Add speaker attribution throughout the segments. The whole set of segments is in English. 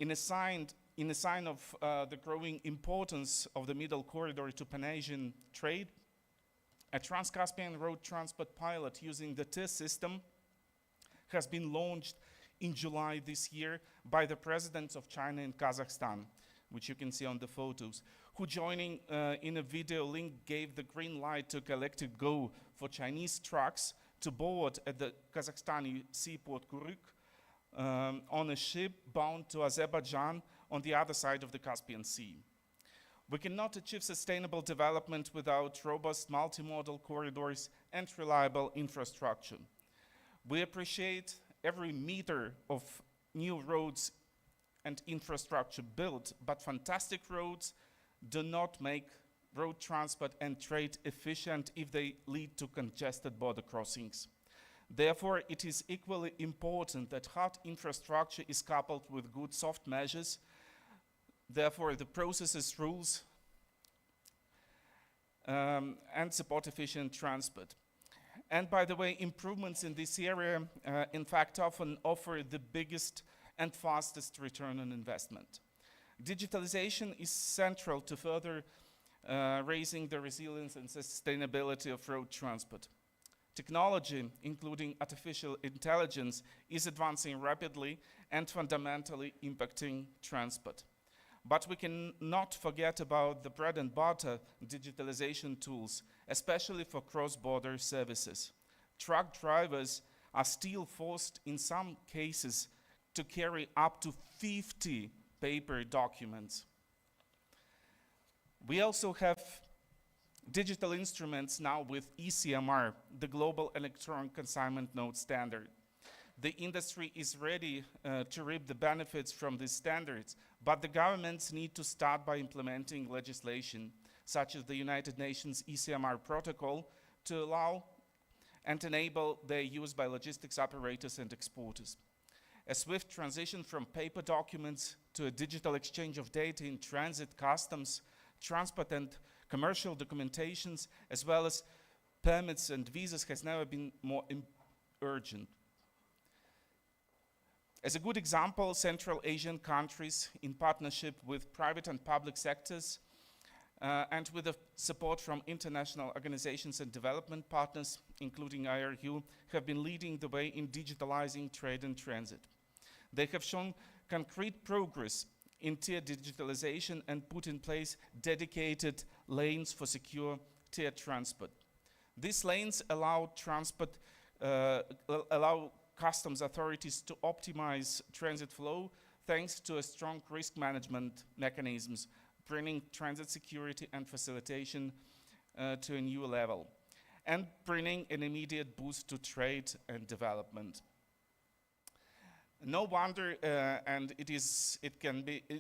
Speaker 1: In a sign of the growing importance of the middle corridor to Pan-Asian trade, a Trans-Caspian road transport pilot using the TIS system has been launched in July this year by the presidents of China and Kazakhstan, which you can see on the photos, who joining in a video link gave the green light to collective go for Chinese trucks to board at the Kazakhstani seaport Kuruk on a ship bound to Azerbaijan on the other side of the Caspian Sea. We cannot achieve sustainable development without robust multimodal corridors and reliable infrastructure. We appreciate every meter of new roads and infrastructure built, but fantastic roads do not make road transport and trade efficient if they lead to congested border crossings. Therefore, it is equally important that hard infrastructure is coupled with good soft measures. Therefore, the processes, rules, and support efficient transport. And by the way, improvements in this area, in fact, often offer the biggest and fastest return on investment. Digitalization is central to further raising the resilience and sustainability of road transport. Technology, including artificial intelligence, is advancing rapidly and fundamentally impacting transport. But we cannot forget about the bread and butter digitalization tools, especially for cross-border services. Truck drivers are still forced, in some cases, to carry up to 50 paper documents. We also have digital instruments now with ECMR, the Global Electronic Consignment Note Standard. The industry is ready to reap the benefits from these standards, but the governments need to start by implementing legislation, such as the United Nations ECMR protocol, to allow and enable their use by logistics operators and exporters. A swift transition from paper documents to a digital exchange of data in transit, customs, transport and commercial documentations, as well as permits and visas, has never been more urgent. As a good example, Central Asian countries, in partnership with private and public sectors, and with the support from international organizations and development partners, including IRU, have been leading the way in digitalizing trade and transit. They have shown concrete progress in tier digitalization and put in place dedicated lanes for secure tier transport. These lanes allow customs authorities to optimize transit flow thanks to a strong risk management mechanisms, bringing transit security and facilitation to a new level, and bringing an immediate boost to trade and development. No wonder, and it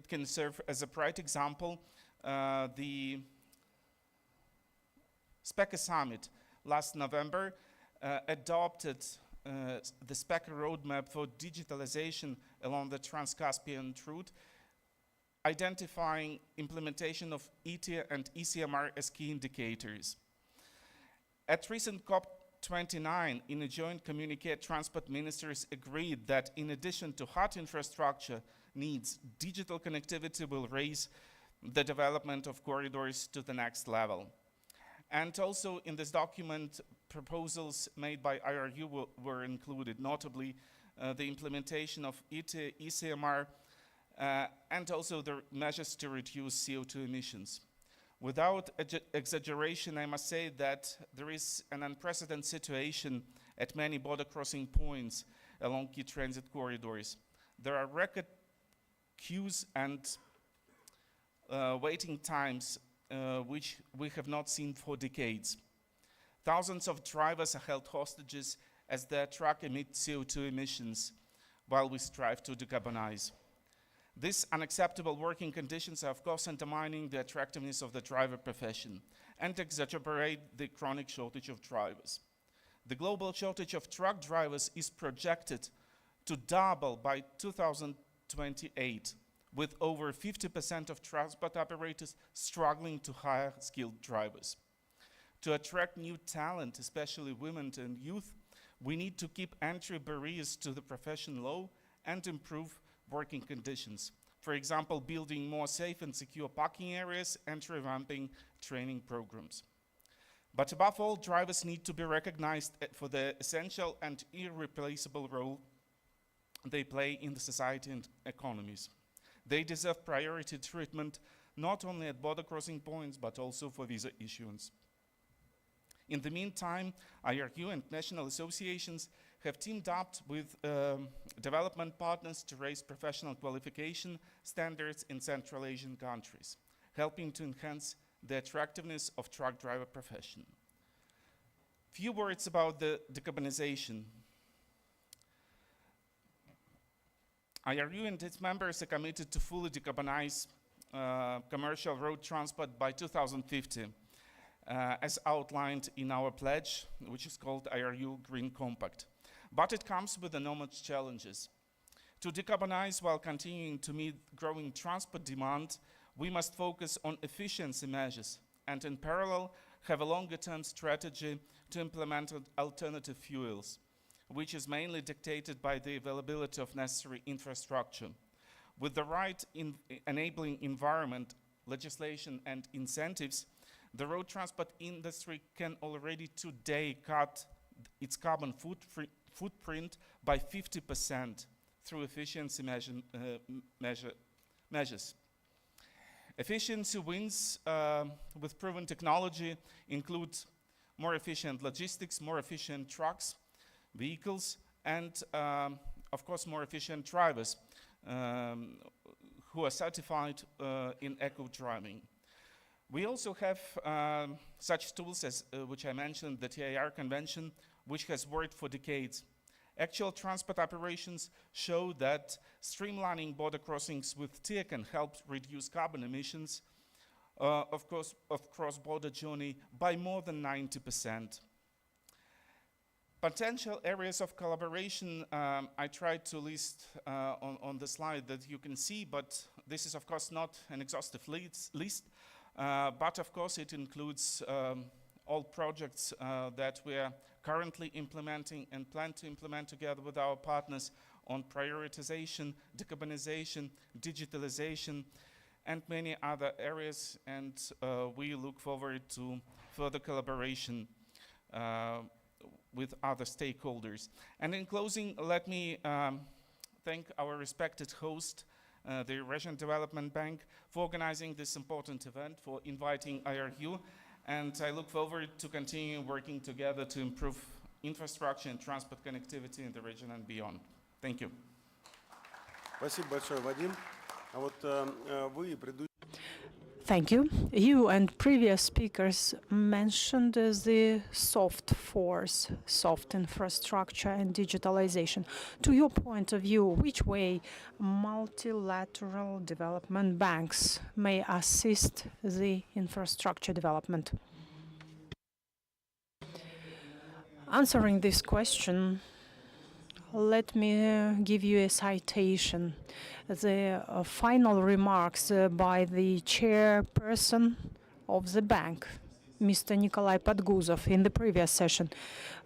Speaker 1: can serve as a bright example, the SPECA Summit last November adopted the SPECA roadmap for digitalization along the Trans-Caspian route, identifying implementation of ETIA and ECMR as key indicators. At recent COP29, in a joint communiqué, transport ministers agreed that in addition to hard infrastructure needs, digital connectivity will raise the development of corridors to the next level. And also in this document, proposals made by IRU were included, notably the implementation of ETIA, ECMR, and also the measures to reduce CO2 emissions. Without exaggeration, I must say that there is an unprecedented situation at many border crossing points along key transit corridors. There are record queues and waiting times which we have not seen for decades. Thousands of drivers are held hostages as their truck emits CO2 emissions while we strive to decarbonize. These unacceptable working conditions are, of course, undermining the attractiveness of the driver profession and exacerbate the chronic shortage of drivers. The global shortage of truck drivers is projected to double by 2028, with over 50% of transport operators struggling to hire skilled drivers. To attract new talent, especially women and youth, we need to keep entry barriers to the profession low and improve working conditions. For example, building more safe and secure parking areas and revamping training programs. But above all, drivers need to be recognized for the essential and irreplaceable role they play in the society and economies. They deserve priority treatment not only at border crossing points, but also for visa issuance. In the meantime, IRU and national associations have teamed up with development partners to raise professional qualification standards in Central Asian countries, helping to enhance the attractiveness of truck driver profession. Few words about the decarbonization. IRU and its members are committed to fully decarbonize commercial road transport by 2050, as outlined in our pledge, which is called IRU Green Compact. But it comes with enormous challenges. To decarbonize while continuing to meet growing transport demand, we must focus on efficiency measures and in parallel have a longer-term strategy to implement alternative fuels, which is mainly dictated by the availability of necessary infrastructure. With the right enabling environment, legislation and incentives, the road transport industry can already today cut its carbon footprint by 50% through efficiency measures. Efficiency wins with proven technology include more efficient logistics, more efficient trucks, vehicles, and of course more efficient drivers who are certified in eco-driving. We also have such tools as, which I mentioned, the TIR Convention, which has worked for decades. Actual transport operations show that streamlining border crossings with TIR can help reduce carbon emissions, of cross-border journey by more than 90%. Potential areas of collaboration I tried to list on the slide that you can see, but this is of course not an exhaustive list, but of course it includes all projects that we are currently implementing and plan to implement together with our partners on prioritization, decarbonization, digitalization, and many other areas, and we look forward to further collaboration with other stakeholders. And in closing, let me thank our respected host, the Eurasian Development Bank, for organizing this important event, for inviting IRU, and I look forward to continue working together to improve infrastructure and transport connectivity in the region and beyond. Thank you.
Speaker 2: Спасибо большое, Вадим.
Speaker 3: Thank you. You and previous speakers mentioned the soft force, soft infrastructure and digitalization. To your point of view, which way multilateral development banks may assist the infrastructure development? Answering this question, let me give you a citation. The final remarks by the chairperson of the bank, Mr. Nikolai Podguzov, in the previous session.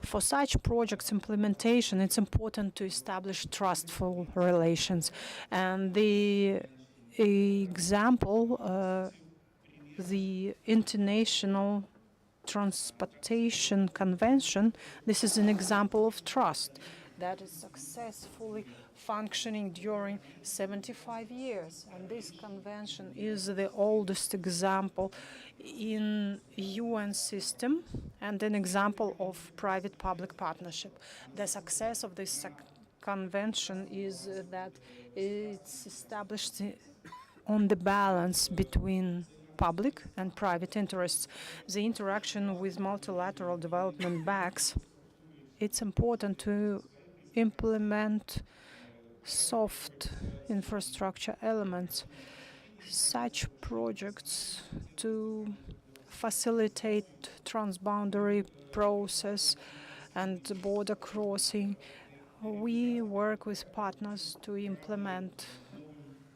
Speaker 3: For such projects implementation, it's important to establish trustful relations. And the example, the International Transportation Convention, this is an example of trust that is successfully functioning during 75 years. And this convention is the oldest example in UN system and an example of private-public partnership. The success of this convention is that it's established on the balance between public and private interests. The interaction with multilateral development banks, it's important to implement soft infrastructure elements, such projects to facilitate transboundary process and border crossing. We work with partners to implement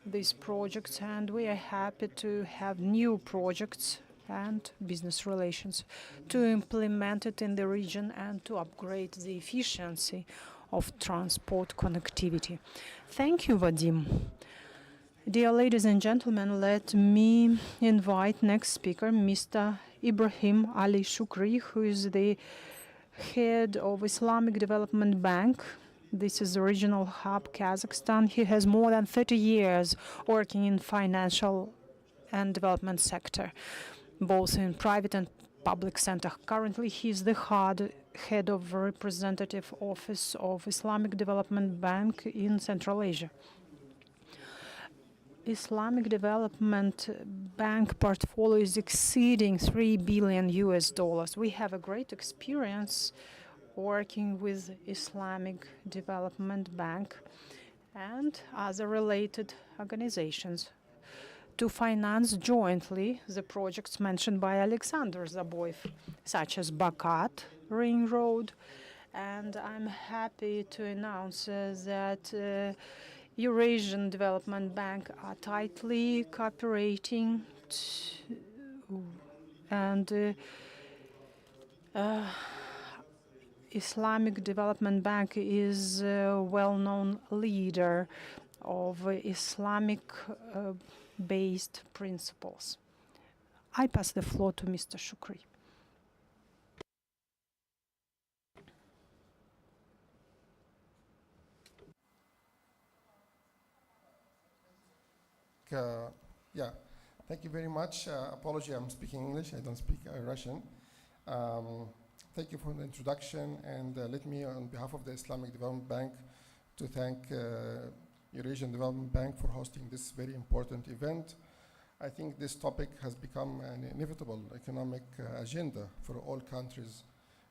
Speaker 3: these projects, and we are happy to have new projects and business relations to implement it in the region and to upgrade the efficiency of transport connectivity. Thank you, Vadim. Dear ladies and gentlemen, let me invite next speaker, Mr. Ibrahim Ali Shukri, who is the head of Islamic Development Bank. This is the regional hub, Kazakhstan. He has more than 30 years working in financial and development sector, both in private and public sector. Currently, he is the head of representative office of Islamic Development Bank in Central Asia. Islamic Development Bank portfolio is exceeding $3 billion. We have a great experience working with Islamic Development Bank and other related organizations to finance jointly the projects mentioned by Alexander Zaboyev, such as Bakat Ring Road. And I'm happy to announce that Eurasian Development Bank are tightly cooperating and Islamic Development Bank is a well-known leader of Islamic-based principles. I pass the floor to Mr. Shukri.
Speaker 4: Yeah, thank you very much. Apology, I'm speaking English. I don't speak Russian. Thank you for the introduction, and let me, on behalf of the Islamic Development Bank, to thank Eurasian Development Bank for hosting this very important event. I think this topic has become an inevitable economic agenda for all countries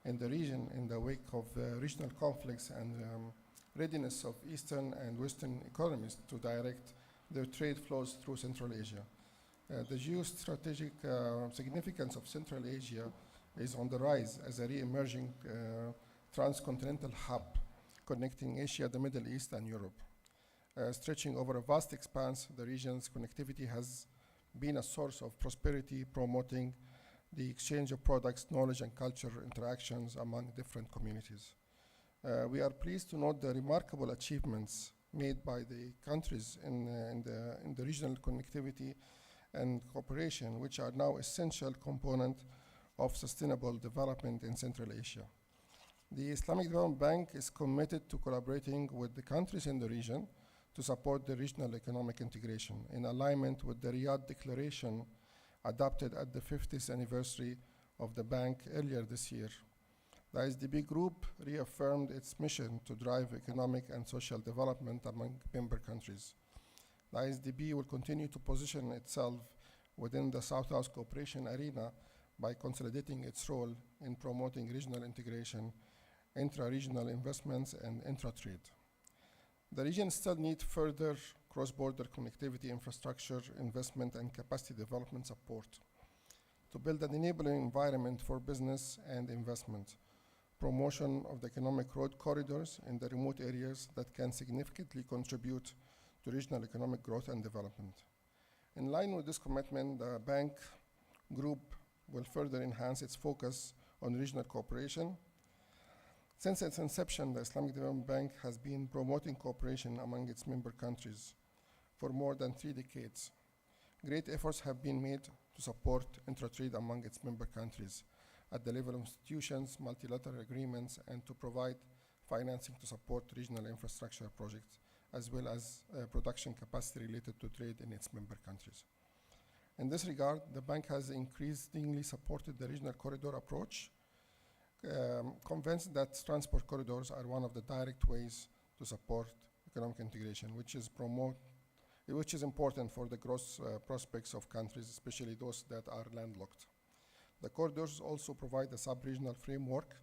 Speaker 4: in the region in the wake of regional conflicts and readiness of Eastern and Western economies to direct their trade flows through Central Asia. The geostrategic significance of Central Asia is on the rise as a re-emerging transcontinental hub connecting Asia, the Middle East, and Europe. Stretching over a vast expanse, the region's connectivity has been a source of prosperity, promoting the exchange of products, knowledge, and cultural interactions among different communities. We are pleased to note the remarkable achievements made by the countries in the regional connectivity and cooperation, which are now essential component of sustainable development in Central Asia. The Islamic Development Bank is committed to collaborating with the countries in the region to support the regional economic integration in alignment with the Riyadh Declaration adopted at the 50th anniversary of the bank earlier this year. The ISDB Group reaffirmed its mission to drive economic and social development among member countries. The ISDB will continue to position itself within the South-South cooperation arena by consolidating its role in promoting regional integration, intra-regional investments, and intra-trade. The region still needs further cross-border connectivity infrastructure investment and capacity development support to build an enabling environment for business and investment, promotion of the economic road corridors in the remote areas that can significantly contribute to regional economic growth and development. In line with this commitment, the bank group will further enhance its focus on regional cooperation. Since its inception, the Islamic Development Bank has been promoting cooperation among its member countries for more than 3 decades. Great efforts have been made to support intra-trade among its member countries at the level of institutions, multilateral agreements, and to provide financing to support regional infrastructure projects, as well as production capacity related to trade in its member countries. In this regard, the bank has increasingly supported the regional corridor approach, convinced that transport corridors are one of the direct ways to support economic integration, which is important for the growth prospects of countries, especially those that are landlocked. The corridors also provide a sub-regional framework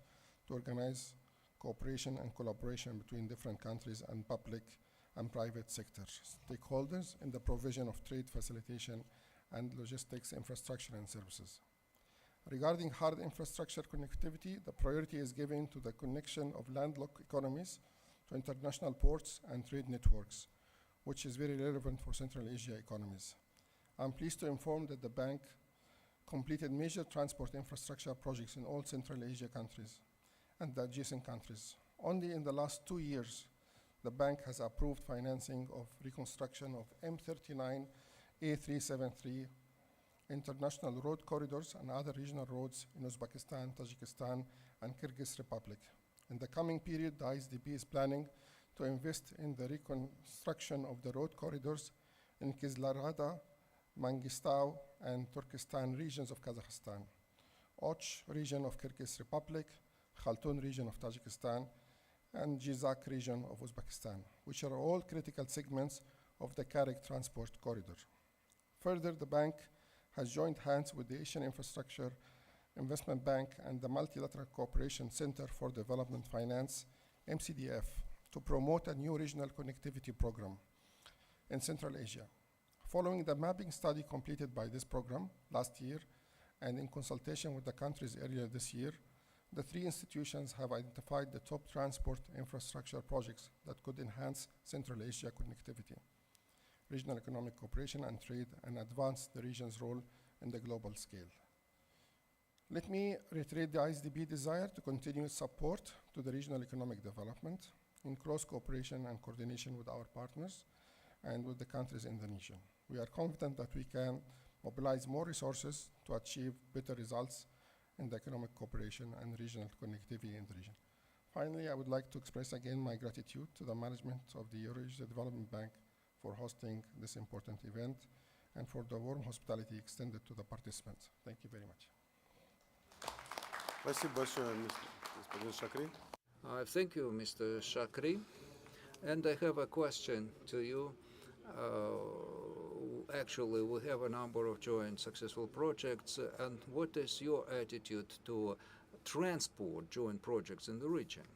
Speaker 4: to organize cooperation and collaboration between different countries and public and private sectors, stakeholders in the provision of trade facilitation and logistics infrastructure and services. Regarding hard infrastructure connectivity, the priority is given to the connection of landlocked economies to international ports and trade networks, which is very relevant for Central Asia economies. I'm pleased to inform that the bank completed major transport infrastructure projects in all Central Asia countries and the adjacent countries. Only in the last 2 years, the bank has approved financing of reconstruction of M39, A373, international road corridors and other regional roads in Uzbekistan, Tajikistan, and Kyrgyz Republic. In the coming period, the ISDB is planning to invest in the reconstruction of the road corridors in Kizlarada, Mangistau, and Turkestan regions of Kazakhstan, Och region of Kyrgyz Republic, Khaltun region of Tajikistan, and Jizak region of Uzbekistan, which are all critical segments of the Karek transport corridor. Further, the bank has joined hands with the Asian Infrastructure Investment Bank and the Multilateral Cooperation Center for Development Finance, MCDF, to promote a new regional connectivity program in Central Asia. Following the mapping study completed by this program last year and in consultation with the countries earlier this year, the three institutions have identified the top transport infrastructure projects that could enhance Central Asia connectivity, regional economic cooperation and trade, and advance the region's role in the global scale. Let me reiterate the ISDB desire to continue support to the regional economic development in close cooperation and coordination with our partners and with the countries in the region. We are confident that we can mobilize more resources to achieve better results in the economic cooperation and regional connectivity in the region. Finally, I would like to express again my gratitude to the management of the Eurasia Development Bank for hosting this important event and for the warm hospitality extended to the participants. Thank you very much.
Speaker 2: Спасибо большое, господин Шакри.
Speaker 5: Thank you, Mr. Shakri. And I have a question to you. Actually, we have a number of joint successful projects. And what is your attitude to transport joint projects in the region?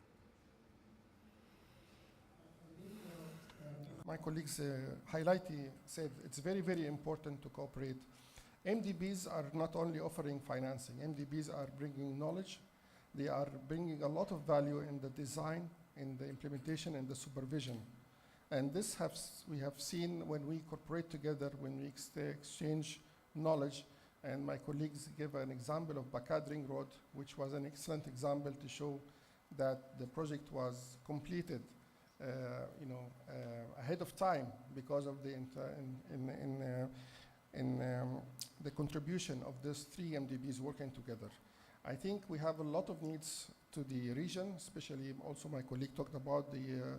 Speaker 4: My colleagues said it's very, very important to cooperate. MDBs are not only offering financing, MDBs are bringing knowledge. They are bringing a lot of value in the design, in the implementation, and the supervision. And this we have seen when we cooperate together, when we exchange knowledge. And my colleagues gave an example of Bakadring Road, which was an excellent example to show that the project was completed ahead of time because of the contribution of these three MDBs working together. I think we have a lot of needs to the region, especially also my colleague talked about the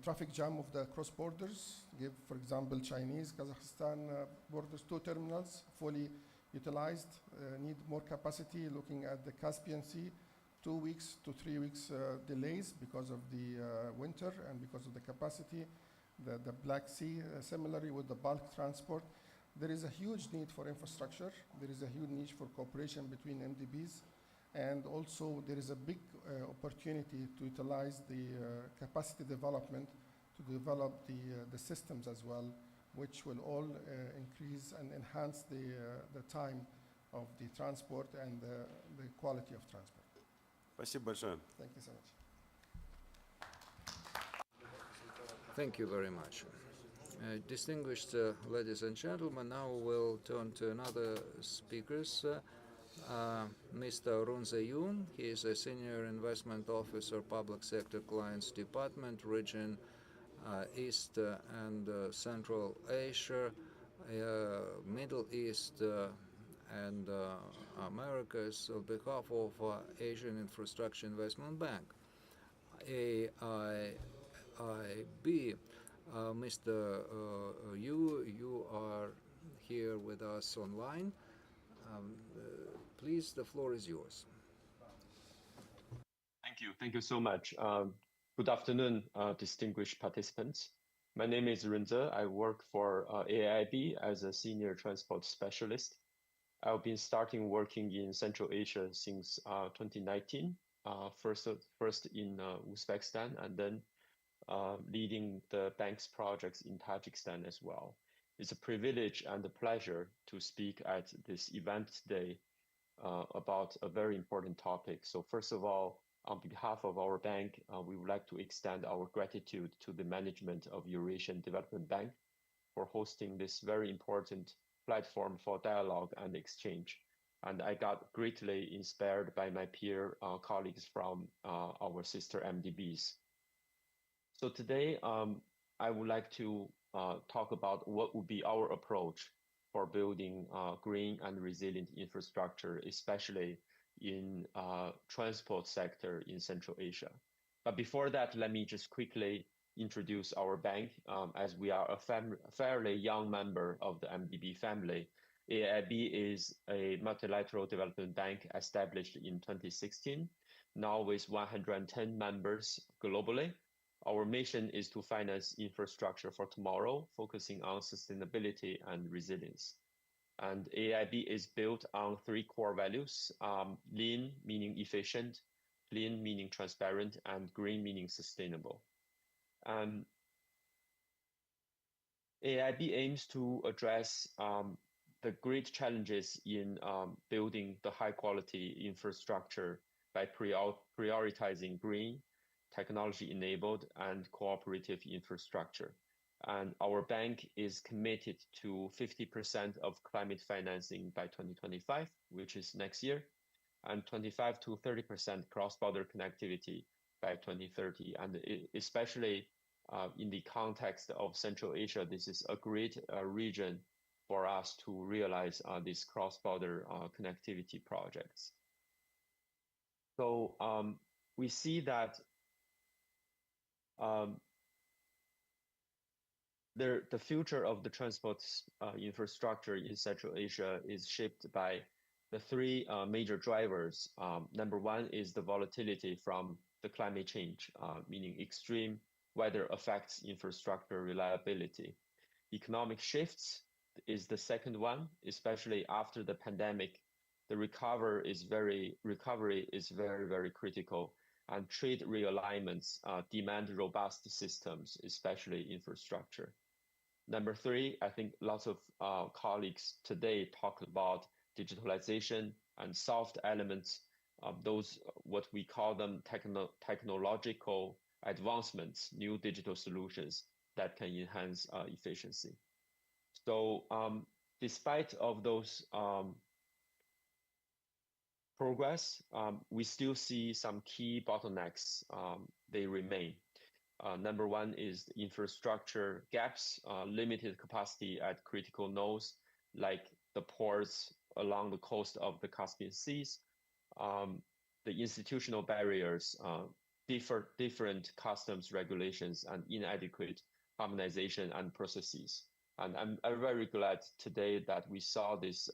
Speaker 4: traffic jam of the cross borders. Give, for example, Chinese, Kazakhstan borders, 2 terminals fully utilized, need more capacity. Looking at the Caspian Sea, 2 weeks to 3 weeks delays because of the winter and because of the capacity. The Black Sea, similarly with the bulk transport. There is a huge need for infrastructure. There is a huge need for cooperation between MDBs. And also there is a big opportunity to utilize the capacity development to develop the systems as well, which will all increase and enhance the time of the transport and the quality of transport.
Speaker 2: Спасибо большое.
Speaker 4: Thank you so much.
Speaker 5: Thank you very much. Distinguished ladies and gentlemen, now we'll turn to another speakers. Mr. Runze Yoon, he is a Senior Investment Officer, Public Sector Clients Department, Region East and Central Asia, Middle East and Americas, on behalf of Asian Infrastructure Investment Bank, AIIB. Mr. You are here with us online. Please, the floor is yours.
Speaker 6: Thank you so much. Good afternoon, distinguished participants. My name is Runze. I work for AIIB as a senior transport specialist. I've been starting working in Central Asia since 2019, first in Uzbekistan, and then leading the bank's projects in Tajikistan as well. It's a privilege and a pleasure to speak at this event today about a very important topic. So first of all, on behalf of our bank, we would like to extend our gratitude to the management of Eurasian Development Bank for hosting this very important platform for dialogue and exchange. And I got greatly inspired by my peer colleagues from our sister MDBs. So today, I would like to talk about what would be our approach for building green and resilient infrastructure, especially in transport sector in Central Asia. But before that, let me just quickly introduce our bank. As we are a fairly young member of the MDB family, AIB is a multilateral development bank established in 2016, now with 110 members globally. Our mission is to finance infrastructure for tomorrow, focusing on sustainability and resilience. And AIB is built on three core values, lean meaning efficient, clean meaning transparent, and green meaning sustainable. AIB aims to address the great challenges in building the high quality infrastructure by prioritizing green, technology-enabled and cooperative infrastructure. And our bank is committed to 50% of climate financing by 2025, which is next year, and 25 to 30% cross-border connectivity by 2030. And especially in the context of Central Asia, this is a great region for us to realize these cross-border connectivity projects. So we see that the future of the transport infrastructure in Central Asia is shaped by the three major drivers. Number one is the volatility from the climate change, meaning extreme weather affects infrastructure reliability. Economic shifts is the second one, especially after the pandemic. The recovery is very, very critical. And trade realignments demand robust systems, especially infrastructure. Number three, I think lots of colleagues today talked about digitalization and soft elements of those, what we call them technological advancements, new digital solutions that can enhance efficiency. So despite of those progress, we still see some key bottlenecks, they remain. Number one is infrastructure gaps, limited capacity at critical nodes, like the ports along the coast of the Caspian Seas, the institutional barriers, different customs regulations, and inadequate harmonization and processes. And I'm very glad today that we saw this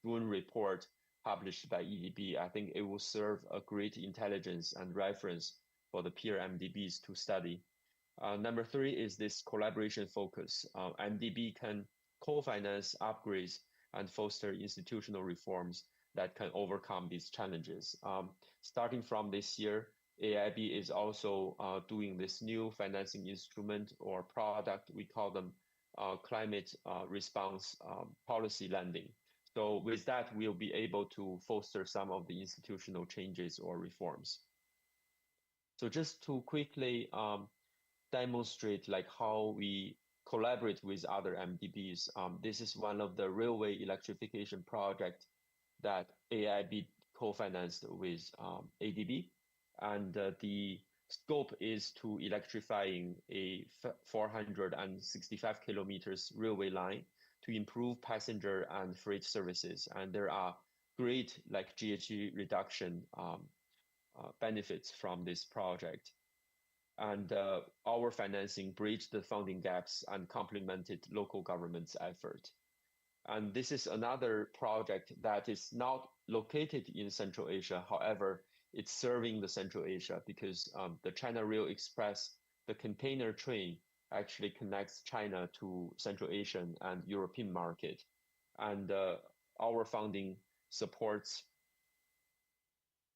Speaker 6: June report published by EDB. I think it will serve a great intelligence and reference for the peer MDBs to study. Number three is this collaboration focus. MDB can co-finance upgrades and foster institutional reforms that can overcome these challenges. Starting from this year, AIB is also doing this new financing instrument or product. We call them climate response policy lending. So with that, we'll be able to foster some of the institutional changes or reforms. So just to quickly demonstrate like how we collaborate with other MDBs, this is one of the railway electrification project that AIB co-financed with ADB. And the scope is to electrifying a 465 kilometers railway line to improve passenger and freight services. And there are great like GHG reduction benefits from this project. And our financing bridged the funding gaps and complemented local government's effort. And this is another project that is not located in Central Asia. However, it's serving the Central Asia because the China Rail Express, the container train, actually connects China to Central Asian and European market. And our funding supports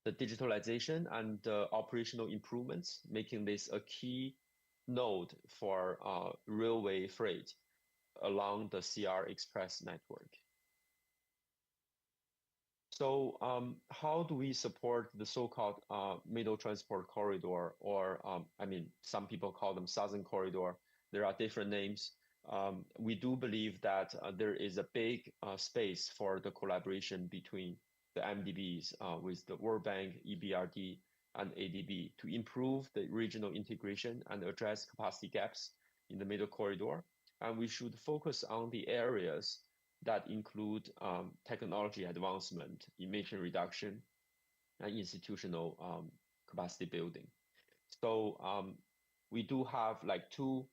Speaker 6: the digitalization and operational improvements, making this a key node for railway freight along the CR Express network. So how do we support the so-called middle transport corridor, or I mean, some people call them Southern Corridor. There are different names. We do believe that there is a big space for the collaboration between the MDBs with the World Bank, EBRD, and ADB to improve the regional integration and address capacity gaps in the middle corridor. And we should focus on the areas that include technology advancement, emission reduction, and institutional capacity building. So we do have like two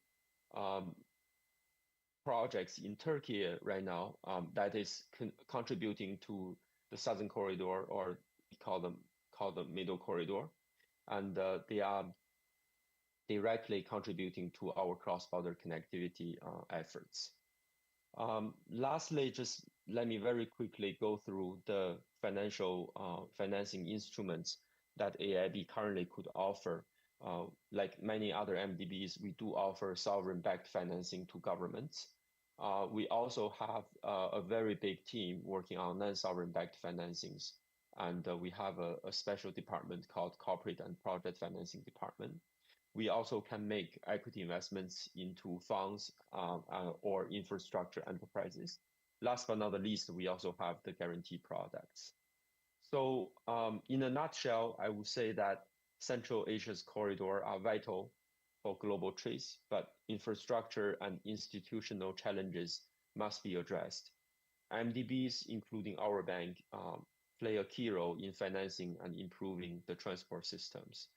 Speaker 6: projects in Turkey right now that is contributing to the southern corridor, or we call the middle corridor, and they are directly contributing to our cross-border connectivity efforts. Lastly, just let me very quickly go through the financing instruments that AIB currently could offer. Like many other MDBs, we do offer sovereign-backed financing to governments. We also have a very big team working on non-sovereign-backed financings, and we have a special department called Corporate and Project Financing Department. We also can make equity investments into funds or infrastructure enterprises. Last but not the least, we also have the guarantee products. So in a nutshell, I would say that Central Asia's corridor are vital for global trade, but infrastructure and institutional challenges must be addressed. MDBs, including our bank, play a key role in financing and improving the transport systems.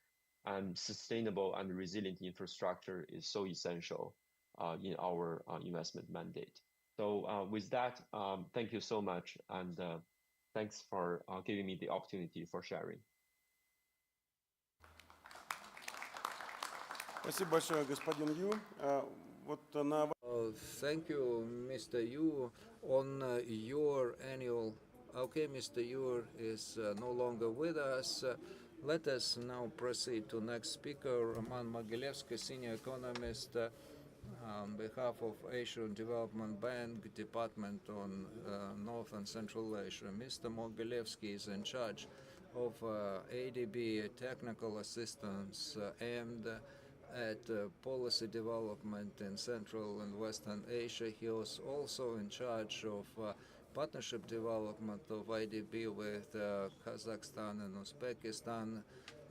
Speaker 6: And sustainable and resilient infrastructure is so essential in our investment mandate. So with that, thank you so much, and thanks for giving me the opportunity for sharing.
Speaker 2: Спасибо большое, господин Ю.
Speaker 5: Thank you, Mr. Yu. On your annual... Okay, Mr. Yu is no longer with us. Let us now proceed to next speaker, Roman Mogilevsky, senior economist on behalf of Asian Development Bank, Department on North and Central Asia. Mr. Mogilevsky is in charge of ADB technical assistance and at policy development in Central and Western Asia. He was also in charge of partnership development of ADB with Kazakhstan and Uzbekistan.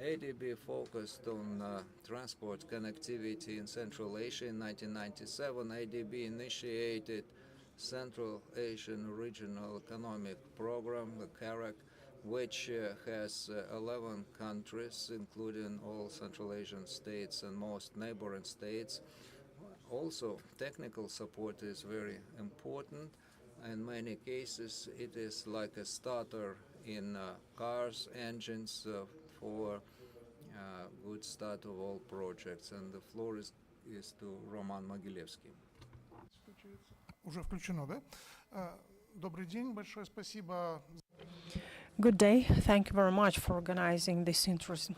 Speaker 5: ADB focused on transport connectivity in Central Asia. In 1997, ADB initiated Central Asian Regional Economic Program, the CAREC, which has 11 countries, including all Central Asian states and most neighboring states. Also, technical support is very important. In many cases, it is like a starter in cars, engines for good start of all projects. And the floor is to Roman Mogilevsky.
Speaker 7: Уже включено, да? Добрый день, большое спасибо.
Speaker 3: Good day. Thank you very much for organizing this interesting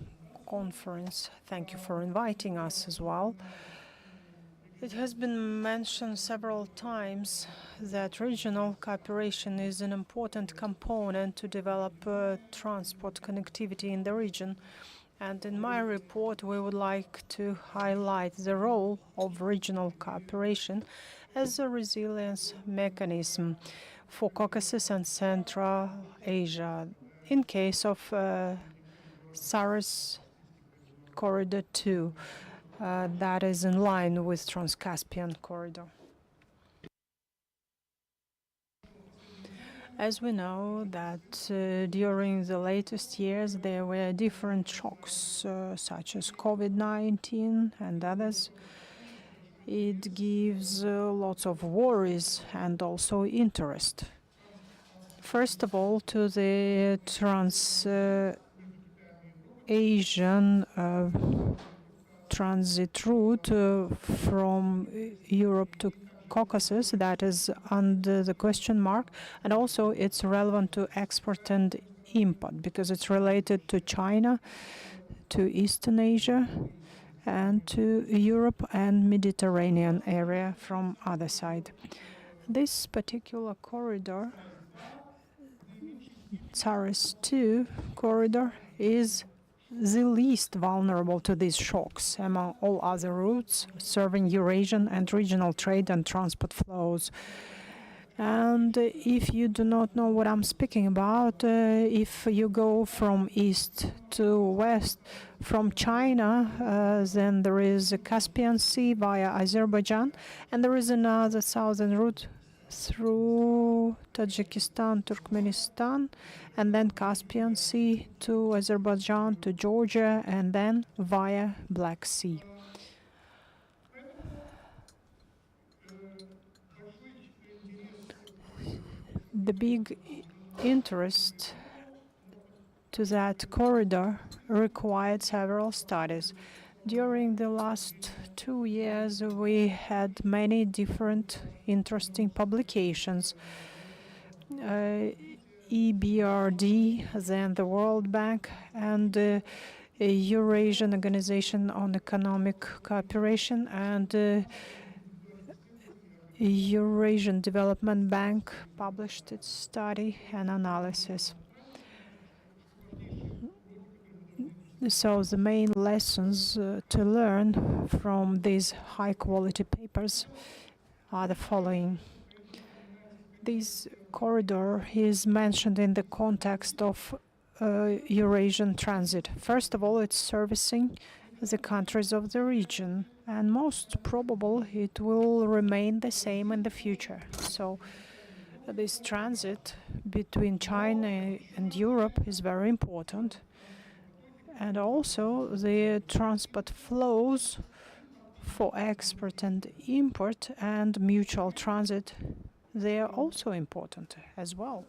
Speaker 3: conference. Thank you for inviting us as well. It has been mentioned several times that regional cooperation is an important component to develop transport connectivity in the region. And in my report, we would like to highlight the role of regional cooperation as a resilience mechanism for Caucasus and Central Asia in case of SARS Corridor 2. That is in line with Trans-Caspian Corridor. As we know that during the latest years there were different shocks such as COVID-19 and others. It gives lots of worries and also interest. First of all, to the Trans-Asian transit route from Europe to Caucasus, that is under the question mark, and also it's relevant to export and import because it's related to China, to Eastern Asia, and to Europe and Mediterranean area from other side. This particular corridor, SARS-2 corridor, is the least vulnerable to these shocks among all other routes serving Eurasian and regional trade and transport flows. And if you do not know what I'm speaking about, if you go from east to west, from China, then there is a Caspian Sea via Azerbaijan, and there is another southern route through Tajikistan, Turkmenistan, and then Caspian Sea to Azerbaijan, to Georgia, and then via Black Sea. The big interest to that corridor required several studies. During the last 2 years, we had many different interesting publications. EBRD, then the World Bank, and Eurasian Organization on Economic Cooperation, and Eurasian Development Bank published its study and analysis. So the main lessons to learn from these high-quality papers are the following. This corridor is mentioned in the context of Eurasian transit. First of all, it's servicing the countries of the region, and most probable it will remain the same in the future. So this transit between China and Europe is very important. And also the transport flows for export and import and mutual transit, they are also important as well.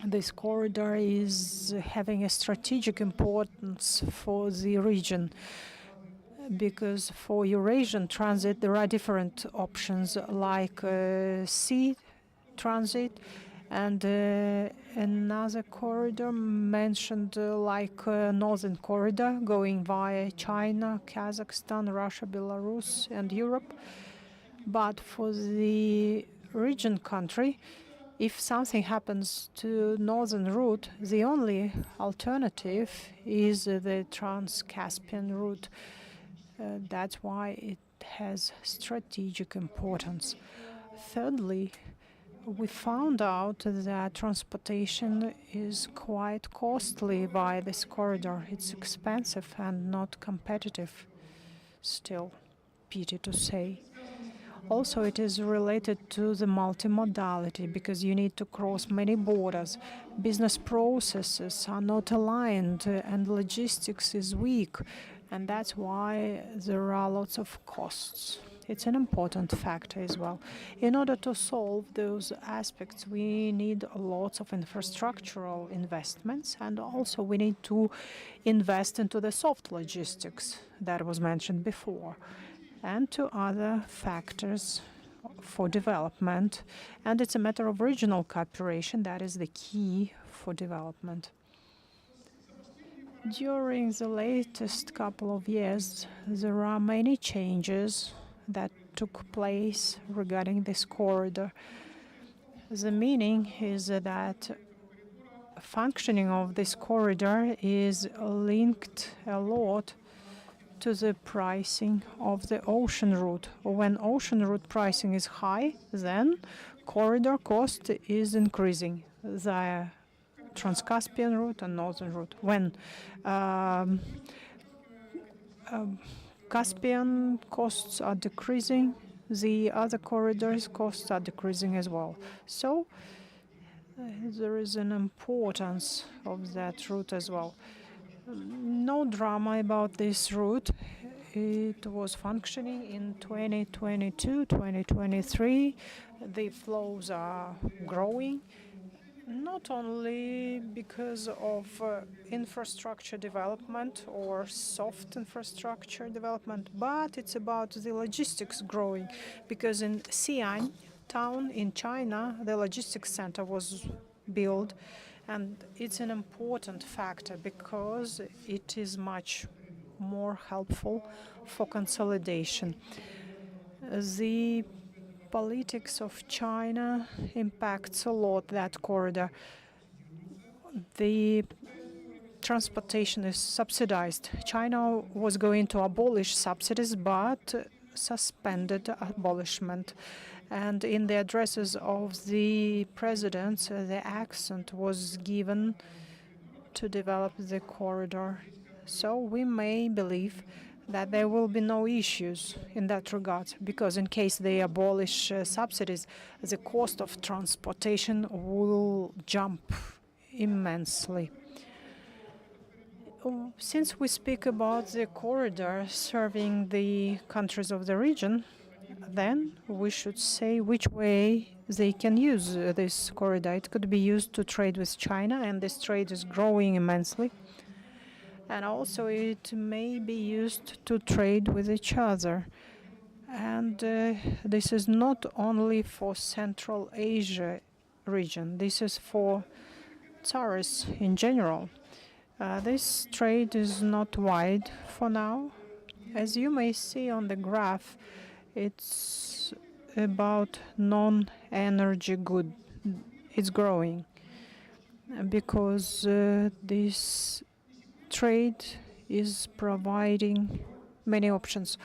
Speaker 3: This corridor is having a strategic importance for the region, because for Eurasian transit there are different options like sea transit and another corridor mentioned like northern corridor going via China, Kazakhstan, Russia, Belarus and Europe. But for the region country, if something happens to northern route, the only alternative is the Trans-Caspian route. That's why it has strategic importance. Thirdly, we found out that transportation is quite costly via this corridor. It's expensive and not competitive. Still, pity to say. Also, it is related to the multimodality, because you need to cross many borders. Business processes are not aligned and logistics is weak, and that's why there are lots of costs. It's an important factor as well. In order to solve those aspects, we need lots of infrastructural investments, and also we need to invest into the soft logistics that was mentioned before, and to other factors for development. And it's a matter of regional cooperation that is the key for development. During the latest couple of years, there are many changes that took place regarding this corridor. The meaning is that functioning of this corridor is linked a lot to the pricing of the ocean route. When ocean route pricing is high, then corridor cost is increasing, the Trans-Caspian route and northern route. When Caspian costs are decreasing, the other corridors costs are decreasing as well. So there is an importance of that route as well. No drama about this route. It was functioning in 2022, 2023. The flows are growing, not only because of infrastructure development or soft infrastructure development, but it's about the logistics growing, because in Xi'an town in China, the logistics center was built, and it's an important factor because it is much more helpful for consolidation. The politics of China impacts a lot that corridor. The transportation is subsidized. China was going to abolish subsidies, but suspended abolishment. And in the addresses of the presidents, the accent was given to develop the corridor. So we may believe that there will be no issues in that regard, because in case they abolish subsidies, the cost of transportation will jump immensely. Since we speak about the corridor serving the countries of the region, then we should say which way they can use this corridor. It could be used to trade with China, and this trade is growing immensely. And also it may be used to trade with each other. And this is not only for Central Asia region, this is for Tsars in general. This trade is not wide for now. As you may see on the graph, it's about non-energy good. It's growing because this trade is providing many options.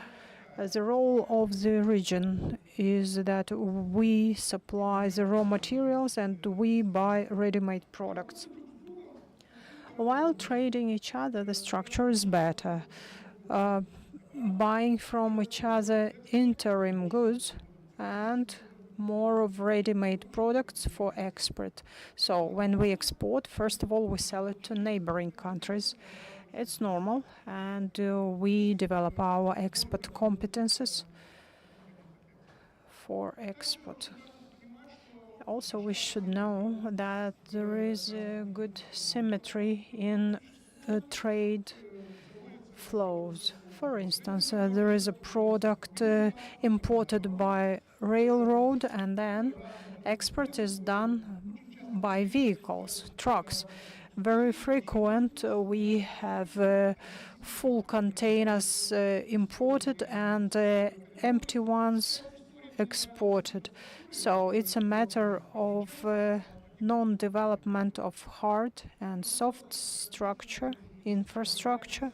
Speaker 3: The role of the region is that we supply the raw materials and we buy ready-made products. While trading each other, the structure is better. Buying from each other interim goods and more of ready-made products for export. So when we export, first of all, we sell it to neighboring countries. It's normal, and we develop our export competences for export. Also, we should know that there is a good symmetry in trade flows. For instance, there is a product imported by railroad, and then export is done by vehicles, trucks. Very frequent, we have full containers imported and empty ones exported. So it's a matter of non-development of hard and soft structure, infrastructure.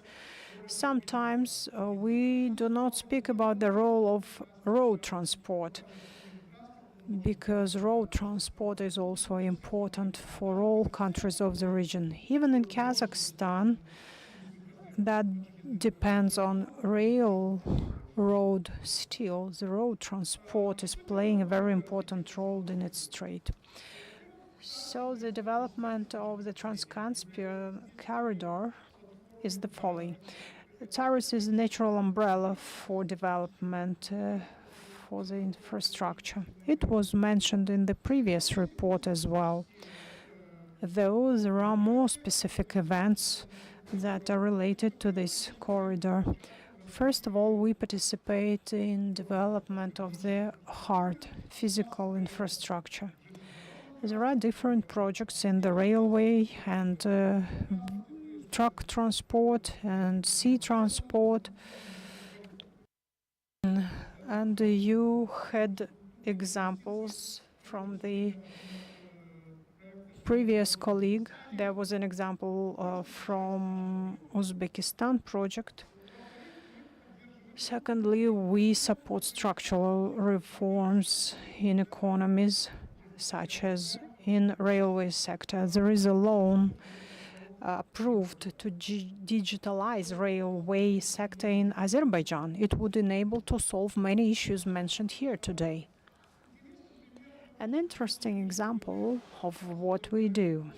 Speaker 3: Sometimes we do not speak about the role of road transport, because road transport is also important for all countries of the region. Even in Kazakhstan, that depends on railroad still. The road transport is playing a very important role in its trade. So the development of the Trans-Caspian corridor is the following. Tsars is a natural umbrella for development for the infrastructure. It was mentioned in the previous report as well, though there are more specific events that are related to this corridor. First of all, we participate in development of the hard physical infrastructure. There are different projects in the railway and truck transport and sea transport. And you had examples from the previous colleague. There was an example from Uzbekistan project. Secondly, we support structural reforms in economies, such as in railway sector. There is a loan approved to digitalize railway sector in Azerbaijan. It would enable to solve many issues mentioned here today. An interesting example of what we do.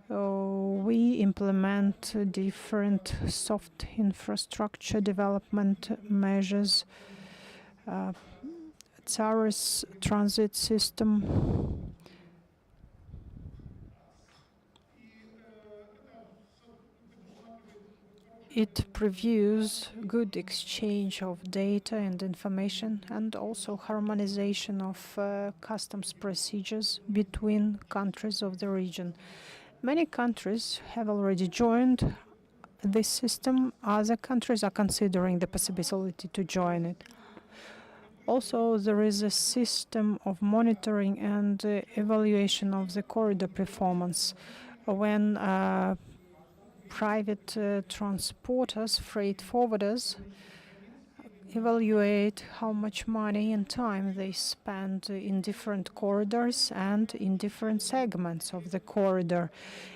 Speaker 3: We implement different soft infrastructure development measures. Tsars transit system. It previews good exchange of data and information, and also harmonization of customs procedures between countries of the region. Many countries have already joined this system. Other countries are considering the possibility to join it. Also, there is a system of monitoring and evaluation of the corridor performance. When private transporters, freight forwarders, evaluate how much money and time they spend in different corridors and in different segments of the corridor.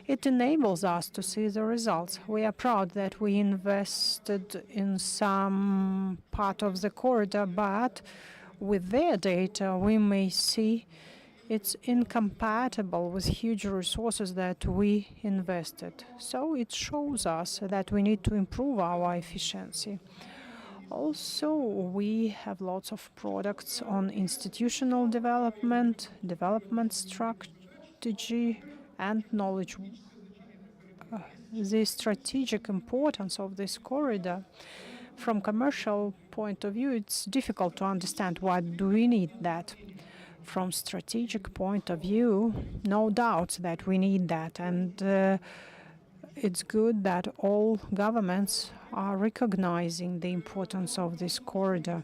Speaker 3: It enables us to see the results. We are proud that we invested in some part of the corridor, but with their data, we may see it's incompatible with huge resources that we invested. So it shows us that we need to improve our efficiency. Also, we have lots of products on institutional development, development strategy, and knowledge. The strategic importance of this corridor, from commercial point of view, it's difficult to understand why do we need that. From strategic point of view, no doubt that we need that, and it's good that all governments are recognizing the importance of this corridor.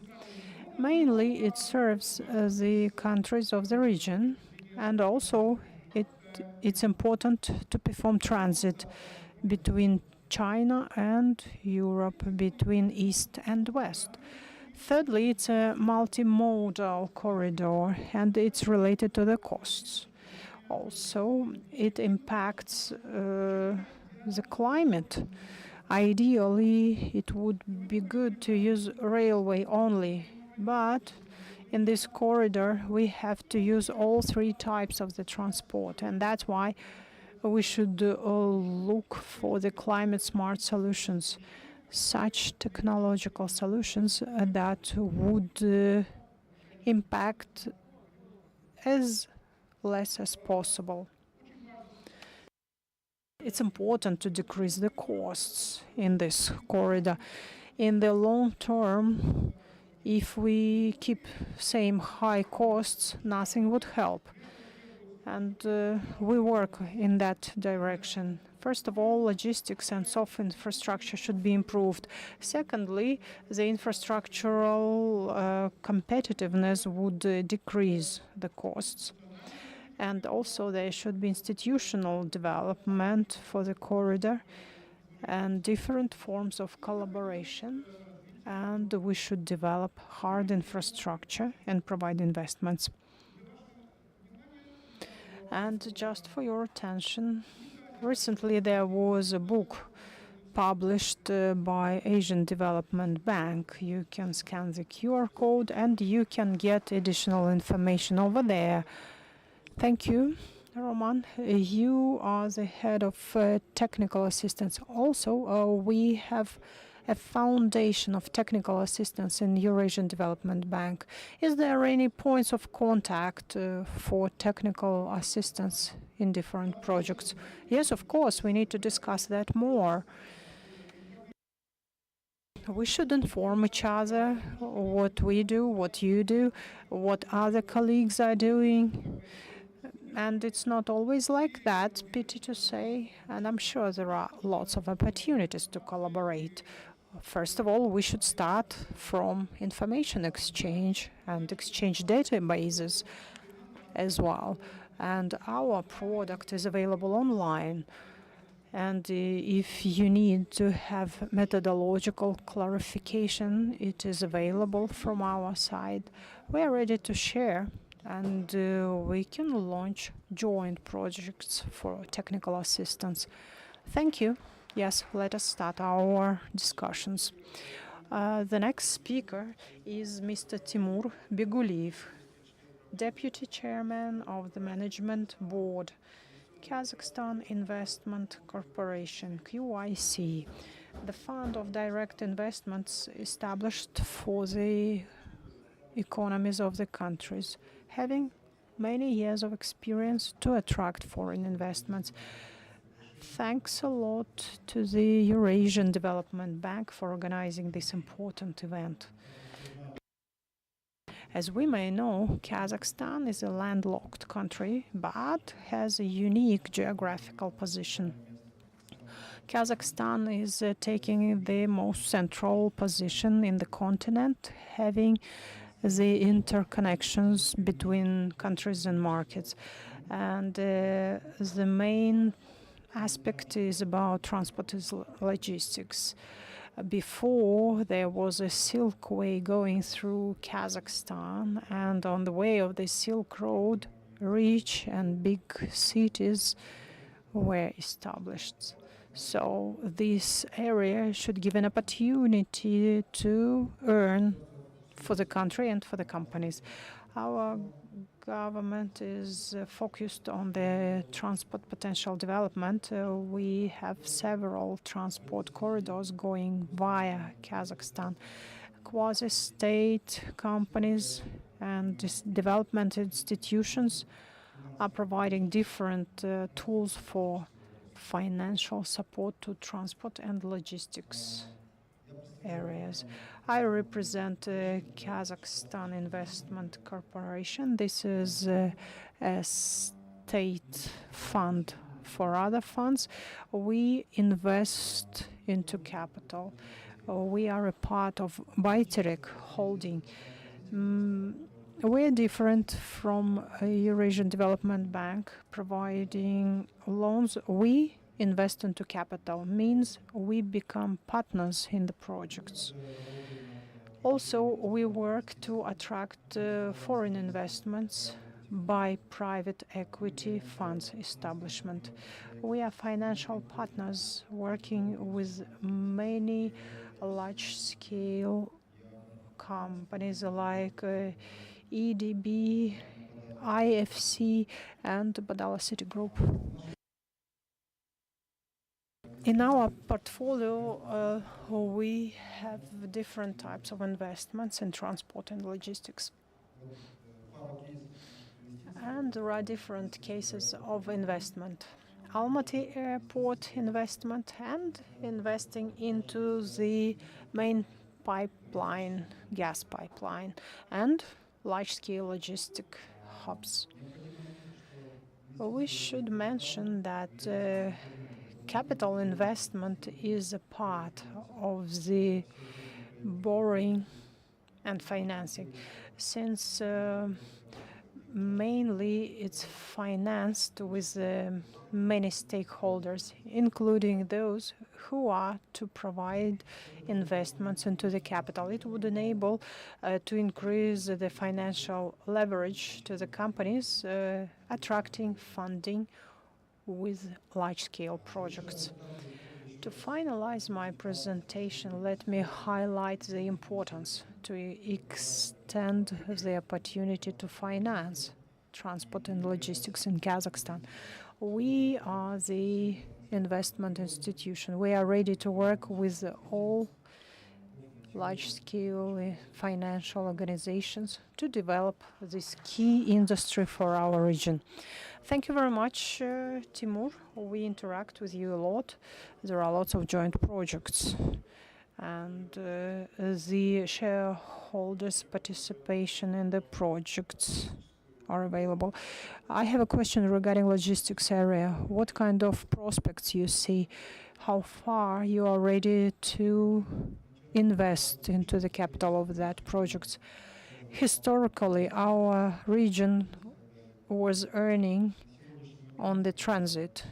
Speaker 3: Mainly, it serves the countries of the region, and also it's important to perform transit between China and Europe, between East and West. Thirdly, it's a multimodal corridor, and it's related to the costs. Also, it impacts the climate. Ideally, it would be good to use railway only, but in this corridor, we have to use all three types of the transport, and that's why we should look for the climate-smart solutions, such technological solutions that would impact as less as possible. It's important to decrease the costs in this corridor. In the long term, if we keep same high costs, nothing would help. And we work in that direction. First of all, logistics and soft infrastructure should be improved. Secondly, the infrastructural competitiveness would decrease the costs. And also there should be institutional development for the corridor and different forms of collaboration. And we should develop hard infrastructure and provide investments. And just for your attention, recently there was a book published by Asian Development Bank. You can scan the QR code and you can get additional information over there. Thank you, Roman. You are the head of technical assistance. Also, we have a foundation of technical assistance in Eurasian Development Bank. Is there any points of contact for technical assistance in different projects? Yes, of course, we need to discuss that more. We should inform each other what we do, what you do, what other colleagues are doing. And it's not always like that, pity to say, and I'm sure there are lots of opportunities to collaborate. First of all, we should start from information exchange and exchange databases as well. And our product is available online. And if you need to have methodological clarification, it is available from our side. We are ready to share. And we can launch joint projects for technical assistance. Thank you. Yes, let us start our discussions. The next speaker is Mr. Timur Beguliyev, Deputy Chairman of the Management Board, Kazakhstan Investment Corporation, QIC, the fund of direct investments established for the economies of the countries, having many years of experience to attract foreign investments. Thanks a lot to the Eurasian Development Bank for organizing this important event. As we may know, Kazakhstan is a landlocked country, but has a unique geographical position. Kazakhstan is taking the most central position in the continent, having the interconnections between countries and markets. And the main aspect is about transport is logistics. Before, there was a Silk Way going through Kazakhstan, and on the way of the Silk Road, rich and big cities were established. So this area should give an opportunity to earn for the country and for the companies. Our government is focused on the transport potential development. We have several transport corridors going via Kazakhstan. Quasi-state companies and development institutions are providing different tools for financial support to transport and logistics areas. I represent Kazakhstan Investment Corporation. This is a state fund for other funds. We invest into capital. We are a part of Bayterek Holding. We're different from a Eurasian Development Bank providing loans. We invest into capital, means we become partners in the projects. Also, we work to attract foreign investments by private equity funds establishment. We are financial partners working with many large-scale companies like MDB, IFC, and Badala City Group. In our portfolio, we have different types of investments in transport and logistics. And there are different cases of investment. Almaty Airport investment and investing into the main pipeline, gas pipeline, and large-scale logistic hubs. We should mention that capital investment is a part of the borrowing and financing, since mainly it's financed with many stakeholders, including those who are to provide investments into the capital. It would enable to increase the financial leverage to the companies, attracting funding with large-scale projects. To finalize my presentation, let me highlight the importance to extend the opportunity to finance transport and logistics in Kazakhstan. We are the investment institution. We are ready to work with all large-scale financial organizations to develop this key industry for our region. Thank you very much, Timur. We interact with you a lot. There are lots of joint projects, and the shareholders' participation in the projects are available. I have a question regarding logistics area. What kind of prospects you see? How far you are ready to invest into the capital of that project? Historically, our region was earning on the transit.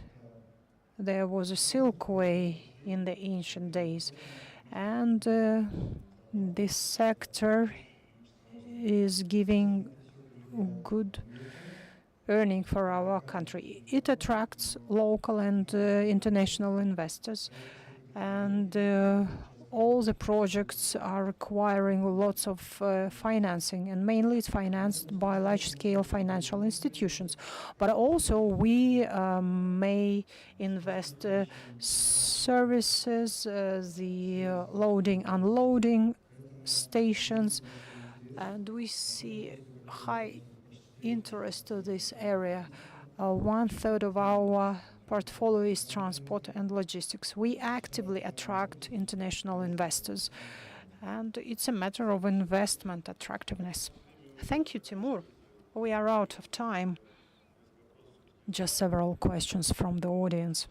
Speaker 3: There was a Silk Way in the ancient days, and this sector is giving good earning for our country. It attracts local and international investors, and all the projects are requiring lots of financing, and mainly it's financed by large-scale financial institutions. But also we may invest services, the loading, unloading stations, and we see high interest to this area. 1/3 of our portfolio is transport and logistics. We actively attract international investors, and it's a matter of investment attractiveness. Thank you, Timur. We are out of time. Just several questions from the audience.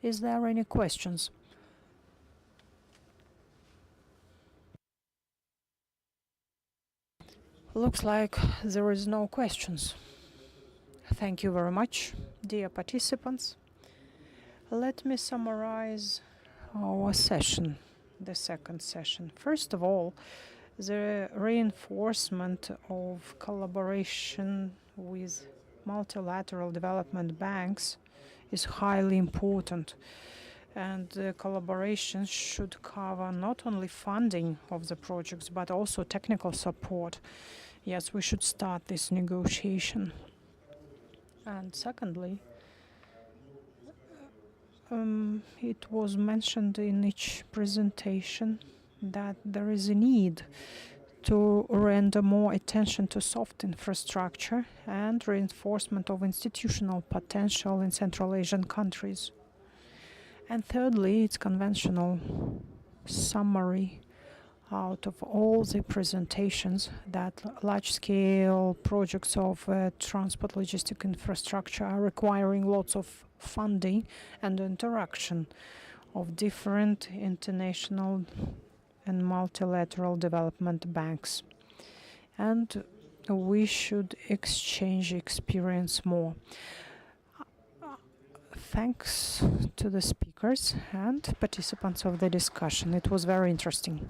Speaker 3: Is there any questions? Looks like there is no questions. Thank you very much, dear participants. Let me summarize our session. the second session. First of all, the reinforcement of collaboration with multilateral development banks is highly important. And the collaboration should cover not only funding of the projects, but also technical support. Yes, we should start this negotiation. And secondly, it was mentioned in each presentation that there is a need to render more attention to soft infrastructure and reinforcement of institutional potential in Central Asian countries. And thirdly, it's conventional summary out of all the presentations that large-scale projects of transport logistic infrastructure are requiring lots of funding and interaction of different international and multilateral development banks. And we should exchange experience more. Thanks to the speakers and participants of the discussion. It was very interesting.